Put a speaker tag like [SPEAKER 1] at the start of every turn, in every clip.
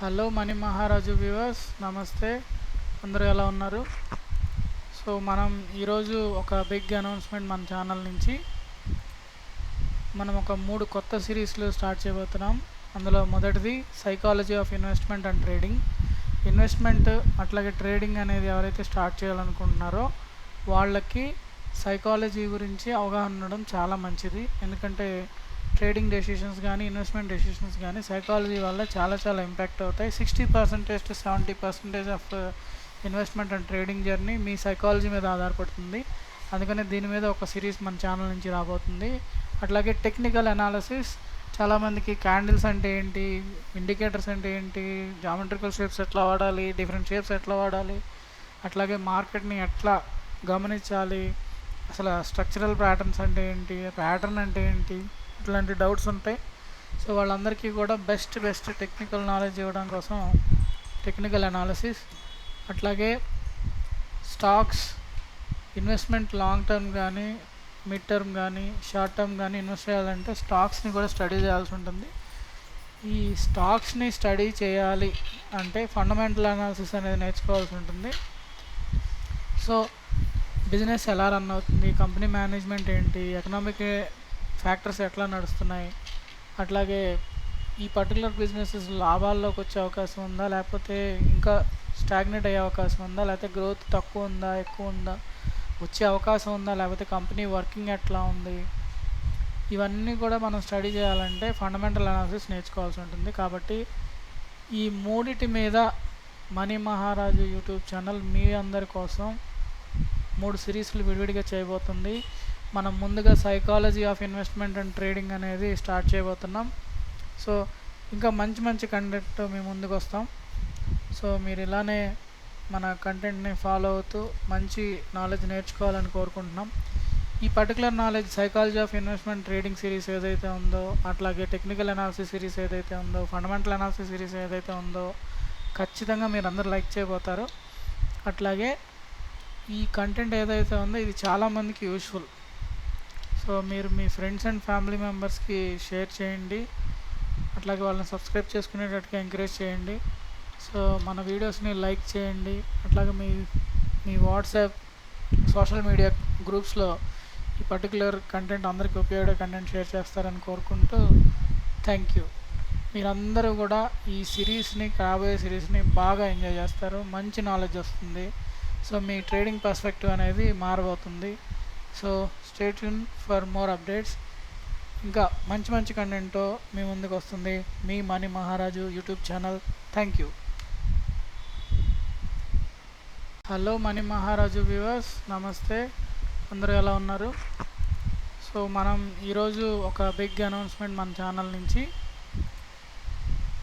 [SPEAKER 1] Hello money Maharaju viewers, namaste. అందరూ ఎలా ఉన్నారు? సో మనం ఈరోజు ఒక బిగ్ అనౌన్స్మెంట్ మన ఛానల్ నుంచి మనం ఒక 3 కొత్త సిరీస్లు స్టార్ట్ చేయబోతున్నాం. అందులో మొదటిది psychology of investment and trading. Investment అట్లాగే ట్రేడింగ్ అనేది ఎవరైతే స్టార్ట్ చేయాలనుకుంటున్నారో వాళ్ళకి సైకాలజీ గురించి అవగాహన ఉండడం చాలా మంచిది. ఎందుకంటే ట్రేడింగ్ డెసిషన్స్ కానీ ఇన్వెస్ట్మెంట్ డెసిషన్స్ కానీ సైకాలజీ వల్ల చాలా ఇంపాక్ట్ అవుతాయి. 60% to 70% of investment and trading journey me psychology మీద ఆధారపడుతుంది. అందుకని దీని మీద ఒక సిరీస్ మన ఛానల్ నుంచి రాబోతుంది. అట్లాగే టెక్నికల్ అనాలిసిస్, చాలామందికి క్యాండిల్స్ అంటే ఏంటి, ఇండికేటర్స్ అంటే ఏంటి, జామెట్రికల్ షేప్స్ ఎట్లా వాడాలి, డిఫరెంట్ షేప్స్ ఎట్లా వాడాలి, అట్లాగే మార్కెట్ని ఎట్లా గమనించాలి, అసలు స్ట్రక్చరల్ ప్యాటర్న్స్ అంటే ఏంటి, ప్యాటర్న్ అంటే ఏంటి, ఇట్లాంటి డౌట్స్ ఉంటాయి. సో వాళ్ళందరికీ కూడా బెస్ట్ టెక్నికల్ నాలెడ్జ్ ఇవ్వడం కోసం టెక్నికల్ అనాలిసిస్, అట్లాగే స్టాక్స్ ఇన్వెస్ట్మెంట్ లాంగ్ టర్మ్ కానీ మిడ్ టర్మ్ కానీ షార్ట్ టర్మ్ కానీ ఇన్వెస్ట్ చేయాలంటే స్టాక్స్ని కూడా స్టడీ చేయాల్సి ఉంటుంది. ఈ స్టాక్స్ని స్టడీ చేయాలి అంటే ఫండమెంటల్ అనాలిసిస్ అనేది నేర్చుకోవాల్సి ఉంటుంది. సో బిజినెస్ ఎలా రన్ అవుతుంది, కంపెనీ మేనేజ్మెంట్ ఏంటి, ఎకనామిక్ ఫ్యాక్టర్స్ ఎట్లా నడుస్తున్నాయి, అట్లాగే ఈ పర్టికులర్ బిజినెసెస్ లాభాల్లోకి వచ్చే అవకాశం ఉందా, లేకపోతే ఇంకా స్టాగ్నేట్ అయ్యే అవకాశం ఉందా, లేకపోతే గ్రోత్ తక్కువ ఉందా ఎక్కువ ఉందా, వచ్చే అవకాశం ఉందా, లేకపోతే కంపెనీ వర్కింగ్ ఎట్లా ఉంది, ఇవన్నీ కూడా మనం స్టడీ చేయాలంటే ఫండమెంటల్ అనాలిసిస్ నేర్చుకోవాల్సి ఉంటుంది. కాబట్టి ఈ మూడిటి మీద మనీ మహారాజు యూట్యూబ్ ఛానల్ మీ అందరి కోసం 3 సిరీస్లు విడివిడిగా చేయబోతుంది. మనం ముందుగా psychology of investment and trading అనేది స్టార్ట్ చేయబోతున్నాం. సో ఇంకా మంచి కంటెంట్ మీ ముందుకు వస్తాం. సో మీరు ఇలానే మన కంటెంట్ని ఫాలో అవుతూ మంచి నాలెడ్జ్ నేర్చుకోవాలని కోరుకుంటున్నాం. ఈ particular knowledge psychology of investment trading series ఏదైతే ఉందో, అట్లాగే టెక్నికల్ అనాలిసిస్ సిరీస్ ఏదైతే ఉందో, ఫండమెంటల్ అనాలిసిస్ సిరీస్ ఏదైతే ఉందో ఖచ్చితంగా మీరు అందరూ లైక్ చేయబోతారు. అట్లాగే ఈ కంటెంట్ ఏదైతే ఉందో ఇది చాలామందికి యూస్ఫుల్. సో మీరు మీ ఫ్రెండ్స్ అండ్ ఫ్యామిలీ మెంబర్స్కి షేర్ చేయండి, అట్లాగే వాళ్ళని సబ్స్క్రైబ్ చేసుకునేటట్టుగా ఎంకరేజ్ చేయండి. సో మన వీడియోస్ని లైక్ చేయండి, అట్లాగే మీ వాట్సాప్ సోషల్ మీడియా గ్రూప్స్లో ఈ పర్టికులర్ కంటెంట్ అందరికీ ఉపయోగపడే కంటెంట్ షేర్ చేస్తారని కోరుకుంటూ థ్యాంక్ యూ. మీరందరూ కూడా ఈ సిరీస్ని, కాబోయే సిరీస్ని బాగా ఎంజాయ్ చేస్తారు, మంచి నాలెడ్జ్ వస్తుంది. సో మీ ట్రేడింగ్ పర్స్పెక్టివ్ అనేది మారబోతుంది. So stay tune for more updates. ఇంకా మంచి కంటెంట్తో మీ ముందుకు వస్తుంది మీ money Maharaju YouTube channel. Thank you. Hello money Maharaju viewers, namaste. అందరూ ఎలా ఉన్నారు? సో మనం ఈరోజు ఒక బిగ్ అనౌన్స్మెంట్ మన ఛానల్ నుంచి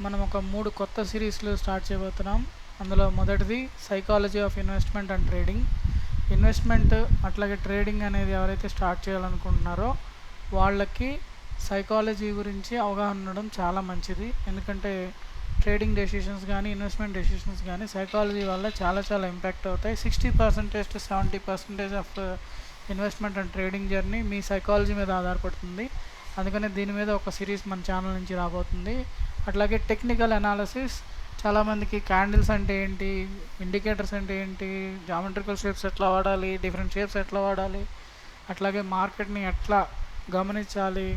[SPEAKER 1] మనం ఒక 3 కొత్త సిరీస్లు స్టార్ట్ చేయబోతున్నాం. అందులో మొదటిది psychology of investment and trading. Investment అట్లాగే ట్రేడింగ్ అనేది ఎవరైతే స్టార్ట్ చేయాలనుకుంటున్నారో వాళ్ళకి సైకాలజీ గురించి అవగాహన ఉండడం చాలా మంచిది. ఎందుకంటే ట్రేడింగ్ డెసిషన్స్ కానీ ఇన్వెస్ట్మెంట్ డెసిషన్స్ కానీ సైకాలజీ వల్ల చాలా ఇంపాక్ట్ అవుతాయి. 60% to 70% of investment and trading journey me psychology మీద ఆధారపడుతుంది. అందుకని దీని మీద ఒక సిరీస్ మన ఛానల్ నుంచి రాబోతుంది. అట్లాగే టెక్నికల్ అనాలిసిస్, చాలామందికి క్యాండిల్స్ అంటే ఏంటి, ఇండికేటర్స్ అంటే ఏంటి, జామెట్రికల్ షేప్స్ ఎట్లా వాడాలి, డిఫరెంట్ షేప్స్ ఎట్లా వాడాలి, అట్లాగే మార్కెట్ని ఎట్లా గమనించాలి,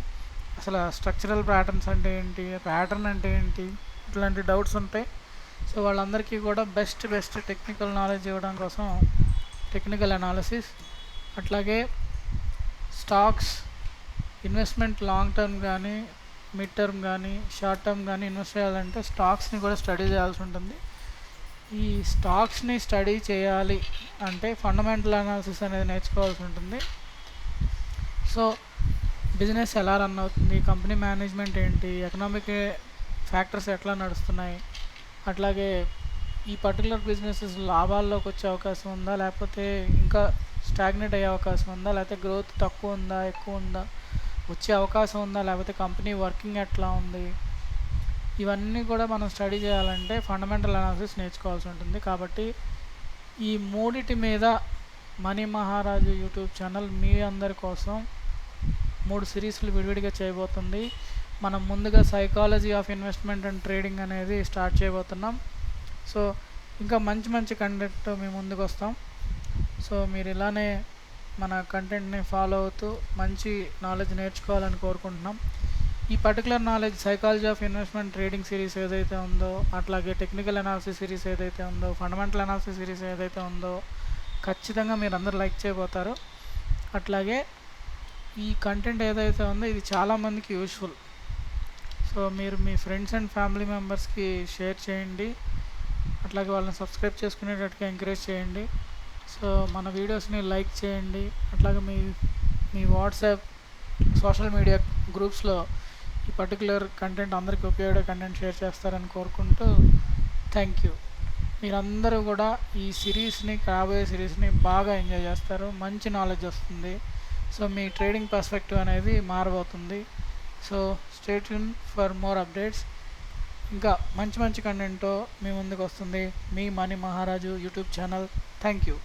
[SPEAKER 1] అసలు స్ట్రక్చరల్ ప్యాటర్న్స్ అంటే ఏంటి, ప్యాటర్న్ అంటే ఏంటి, ఇట్లాంటి డౌట్స్ ఉంటాయి. సో వాళ్ళందరికీ కూడా బెస్ట్ టెక్నికల్ నాలెడ్జ్ ఇవ్వడం కోసం టెక్నికల్ అనాలిసిస్, అట్లాగే స్టాక్స్ ఇన్వెస్ట్మెంట్ లాంగ్ టర్మ్ కానీ మిడ్ టర్మ్ కానీ షార్ట్ టర్మ్ కానీ ఇన్వెస్ట్ చేయాలంటే స్టాక్స్ని కూడా స్టడీ చేయాల్సి ఉంటుంది. ఈ స్టాక్స్ని స్టడీ చేయాలి అంటే ఫండమెంటల్ అనాలిసిస్ అనేది నేర్చుకోవాల్సి ఉంటుంది. సో బిజినెస్ ఎలా రన్ అవుతుంది, కంపెనీ మేనేజ్మెంట్ ఏంటి, ఎకనామిక్ ఫ్యాక్టర్స్ ఎట్లా నడుస్తున్నాయి, అట్లాగే ఈ పర్టికులర్ బిజినెసెస్ లాభాల్లోకి వచ్చే అవకాశం ఉందా, లేకపోతే ఇంకా స్టాగ్నేట్ అయ్యే అవకాశం ఉందా, లేకపోతే గ్రోత్ తక్కువ ఉందా ఎక్కువ ఉందా, వచ్చే అవకాశం ఉందా, లేకపోతే కంపెనీ వర్కింగ్ ఎట్లా ఉంది, ఇవన్నీ కూడా మనం స్టడీ చేయాలంటే ఫండమెంటల్ అనాలిసిస్ నేర్చుకోవాల్సి ఉంటుంది. కాబట్టి ఈ మూడిటి మీద మనీ మహారాజు యూట్యూబ్ ఛానల్ మీ అందరి కోసం 3 సిరీస్లు విడివిడిగా చేయబోతుంది. మనం ముందుగా psychology of investment and trading అనేది స్టార్ట్ చేయబోతున్నాం. సో ఇంకా మంచి మంచి కంటెంట్ మీ ముందుకు వస్తాం. సో మీరు ఇలానే మన కంటెంట్ని ఫాలో అవుతూ మంచి నాలెడ్జ్ నేర్చుకోవాలని కోరుకుంటున్నాం. ఈ particular knowledge psychology of investment trading series ఏదైతే ఉందో, అట్లాగే టెక్నికల్ అనాలిసిస్ సిరీస్ ఏదైతే ఉందో, ఫండమెంటల్ అనాలిసిస్ సిరీస్ ఏదైతే ఉందో ఖచ్చితంగా మీరు అందరూ లైక్ చేయబోతారు. అట్లాగే ఈ కంటెంట్ ఏదైతే ఉందో ఇది చాలామందికి యూస్ఫుల్. సో మీరు మీ ఫ్రెండ్స్ అండ్ ఫ్యామిలీ మెంబర్స్కి షేర్ చేయండి. అట్లాగే వాళ్ళని సబ్స్క్రైబ్ చేసుకునేటట్టుగా ఎంకరేజ్ చేయండి. సో మన వీడియోస్ని లైక్ చేయండి. అట్లాగే మీ వాట్సాప్ సోషల్ మీడియా గ్రూప్స్లో ఈ పర్టికులర్ కంటెంట్ అందరికీ ఉపయోగపడే కంటెంట్ షేర్ చేస్తారని కోరుకుంటూ థ్యాంక్ యూ. మీరందరూ కూడా ఈ సిరీస్ని, రాబోయే సిరీస్ని బాగా ఎంజాయ్ చేస్తారు. మంచి నాలెడ్జ్ వస్తుంది. సో మీ ట్రేడింగ్ పర్స్పెక్టివ్ అనేది మారబోతుంది. So stay tune for more updates. ఇంకా మంచి మంచి కంటెంట్తో మీ ముందుకు వస్తుంది మీ money Maharaju YouTube channel. Thank you.